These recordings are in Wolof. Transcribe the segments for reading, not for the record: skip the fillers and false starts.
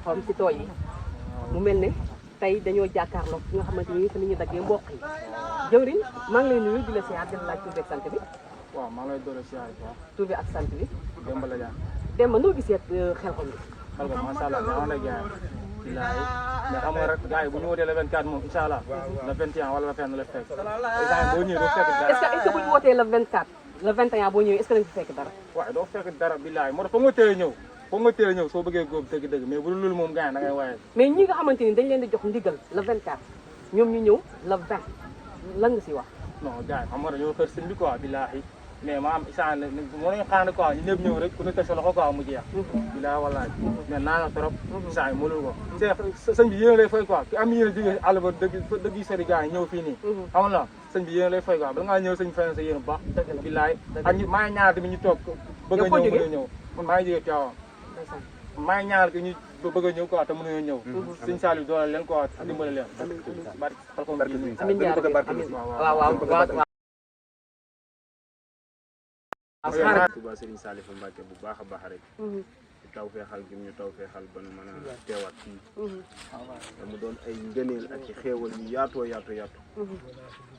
xom ci tool yi mu mel ne tey dañoo jàkkaarloo ki nga xamante ni tamit ñu daggee mboq yi jëwriñ maa ngi lay nuyu di la siyaar di la laaj tur bi ak sant bi. waaw maa ngi lay doon siyaar bu baax. tur bi ak sant bi. Demba la Diagne. Demba noo gisee Xelcom bi. Xelcom macha allah mais on est gars yi. mais xam nga rek gars yi bu ñu wootee le 24 moom incha allah le 21 wala le 20 la fekk. boo ñëwee doo fekk dara. est-ce que bu ñu wootee le 24 le 21 boo ñëwee est-ce que dañ fi fekk dara. waaw doo fekk dara billaay moo tax foog nga teel a ñëw. foog nga teel a ñëw soo bëggee góob dëgg-dëgg mais bu dul loolu moom gars yi da ngay waaye. mais ñi nga xamante ni dañ leen di jox ndigal le 24 ñoom ñu ñëw le 20 lan nga si wax. non gars yi xam nga dañoo xër sëñ bi quoi billaay mais maam isaan moo nañu xaar quoi ñu ñëpp ñëw rek ku ne teg sa loxo quoi mu jeex. billaay wallaay mais naa na trop isaan yi mënul ko sëñ bi yéen lay fay quoi ki am yéen a jógee àll ba dëgg yi sori gars yi ñëw fii nii xam nga sëñ bi yéen lay fay quoi bala ngaa ñëw sëñ fay na sa yéen bu baax billaay ak maa ngi ñaar tamit ñu toog bëgg a ñëw mën a ñëw man maa ngi jógee Tivaouane maa ngi ñaanal que ñu bëgg a ñëw quoi te mënuñoo ñëw. Sëñ Saliou doole leen quoi dimbale leen. bari Xelcom bi amiin waaw waaw waaw. Touba Serigne Salifou Mbacké bu baax a baax rek. taw feexal gi ñu taw feexal ba nu mën a teewaat fii. te mu doon ay ngëneel ak ci xéewal yu yaatoo yaatu yaatu.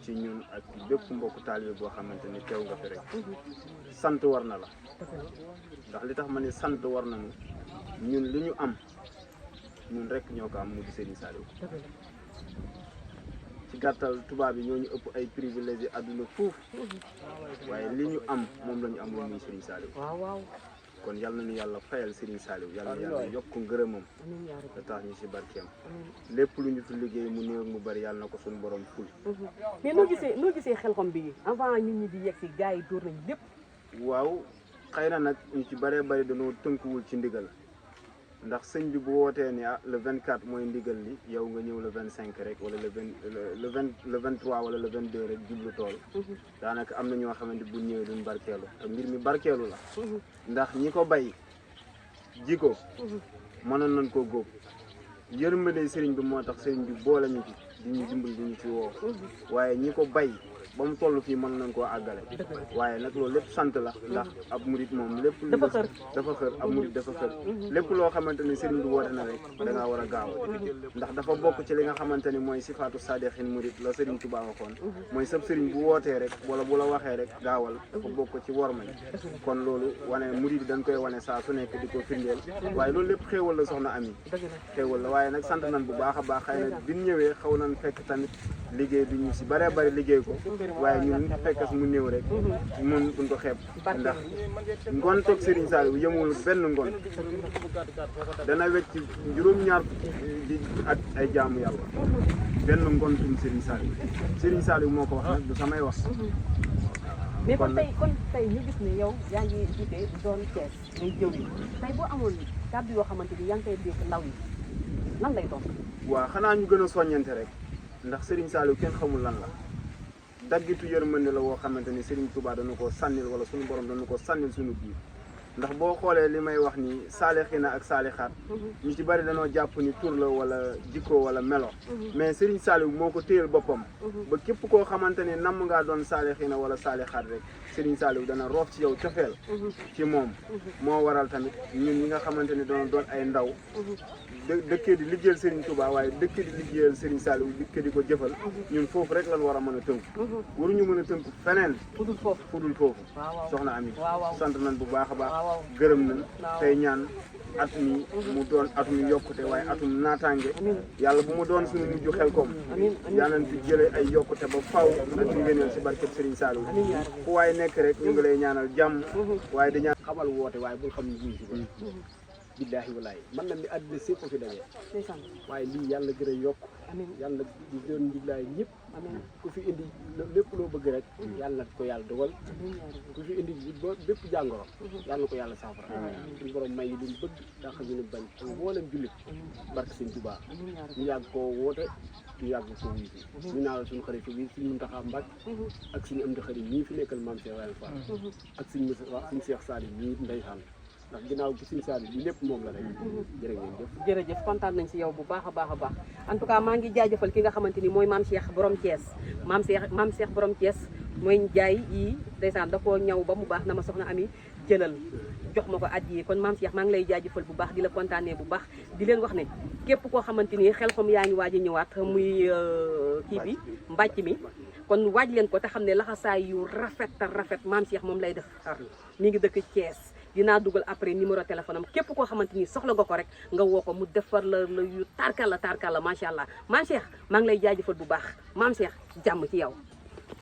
ci ñun ak bépp mbokku taalibe boo xamante ni teew nga fi rek. sant war na la. ndax li tax ma ne sant war nañu ñun li ñu am ñun rek ñoo ko am mu di Serigne Saliou. ci gàttal tubaab yi ñoo ñu ëpp ay privilèges yi àdduna fuuf waaye li ñu am moom la ñu am muy Serigne Saliou. waaw kon yal na ñu yàlla fayal Serigne Saliou yàlla na yàlla yokk ngërëmam da tax ñu si barkeem lépp lu ñu fi liggéey mu néew mu bari yàlla na ko suñu borom ful. mais noo gisee Xelcom bi avant nit ñi di yegg si gars yi dóor nañ lépp. waaw xëy na nag ñu ci bëree bëri dañoo tënkuwul ci ndigal ndax sëñ bi bu wootee ni le 24 mooy ndigal li yow nga ñëw le 25 rek wala le 23 wala le 22 rek jublu tool daanaka am na ñoo xamante bu ñëwee duñ barkeelu te mbir mi barkeelu la ndax ñi ko bay ji ko mënoon nañ koo góob yërmande sëriñ bi moo tax sëriñ bi boole ñu ci di ñu dimbali di ñu ci woo waaye ñi ko bay ba mu toll fii mën nañ koo àggale waaye nag loolu lépp sant la ndax ab murit moom lépp dafa xër ab murit dafa xër lépp loo xamante ni sëriñ bi woote na rek da ngaa war a gaaw ndax dafa bokk ci li nga xamante ni mooy sifaatu saadixin murit la sëriñ Tuubaa waxoon mooy sab sëriñ bu wootee rek wala bu la waxee rek gaawal dafa bokk ci worma yi kon loolu wane murit yi dañ koy wane saa su nekk di ko firndeel waaye loolu lépp xéewal la soxna Ami xéewal la waaye nag sant nañ bu baax a baax xëy na biñ ñëwee xaw nañ fekk tamit liggéey bi ñu si bëree bëri liggéey ko waaye ñun fekk mu néew rek mun duñ ko xeeb ndax ngoon toog Serigne Saliou yëmul benn ngoon dana wecc juróom-ñaar di ak ay jaamu yàlla benn ngoontum Serigne Saliou moo ko wax nag du samay wax. mais kon tey ñu gis ne yow yaa ngi jiite doon Thiès ngay jëw yi tey boo amoon kàddu yoo xamante ni yaa ngi koy dégg ndaw yi lan lay doon. waaw xanaa ñu gën a soññante rek ndax Serigne Saliou kenn xamul lan la daggitu yërmande la woo xamante ni Serigne Touba dana ko sànnil wala suñu borom dana ko sànnil suñu biir ndax boo xoolee li may wax ni saalixina ak saalixaat ñu ci bari dañoo jàpp ni tur la wala jikko wala melo mais Serigne Saliou moo ko téyel boppam ba képp koo xamante ni namm ngaa doon saalixina wala saalixaat rek Serigne Saliou dana roof ci yow cofeel ci moom moo waral tamit ñun ñi nga xamante ni doon ay ndaw dëkkee di liggéeyal Serigne Touba waaye dëkkee di liggéeyal Serigne Saliou dëkkee di ko jëfal ñun foofu rek lañ war a mën a tënku waruñu mën a tënku feneen fudul foofu soxna Ami sant nañ bu baax a baax gërëm nañ tey ñaan at mi mu doon atum yokkute waaye atum naataange yàlla bu mu doon suñu mujj Xelcom yàlla nañ fi jëlee ay yokkute ba faw ak ngëneel si barkeb Serigne Saliou fu waaye nekk rek ñu ngi lay ñaanal jàmm waaye di ñaan xamal woote waaye bul xam ni buñ si ko billaahi wallaahi man na mi àddina sépp ko fi daje waaye lii yàlla gën a yokk yàlla di doon njiglaay ñëpp ku fi indi lépp loo bëgg rek yàlla na ko yàlla dogal ku fi indi bépp jàngoro yàlla na ko yàlla saafara suñu borom may yi duñ bëgg daa xam ne bañ ak mboolem jullit barke Sëñ Tuubaa ñu yàgg koo woote ñu yàgg ko wuyu fi ñu naawal suñu xarit bi suñu Muntaxa Mbàkke ak suñu am di xarit ñii fi nekkal maam Cheikh Ibrahima Fall ak suñu Cheikh Saliou ñii ndeysaan ndax ginnaaw gi Serigne Saliou bi lépp moom la rek jërëjëf kontaan nañ si yow bu baax a baax a baax en tout cas maa ngi jaajëfal ki nga xamante ni mooy maam Cheikh borom Thiès maam Cheikh borom Thiès mooy jaay yii ndeysaan da koo ñaw ba mu baax na ma soxna Ami jëlal jox ma ko addi kon maam Cheikh maa ngi lay jaajëfal bu baax di la kontaanee bu baax di leen wax ne képp koo xamante ni xel xom yaa ngi waaj a ñëwaat muy kii bi mbàcc mi kon waaj leen ko te xam ne laxasaay yu rafet maam Cheikh moom lay def mi ngi dëkk Thiès dinaa dugal après numéro téléphone am képp koo xamante ni soxla nga ko rek nga woo ko mu defar la yu tarkal la macha allah maam Cheikh maa ngi lay jaajëfal bu baax maam Cheikh jàmm ci yow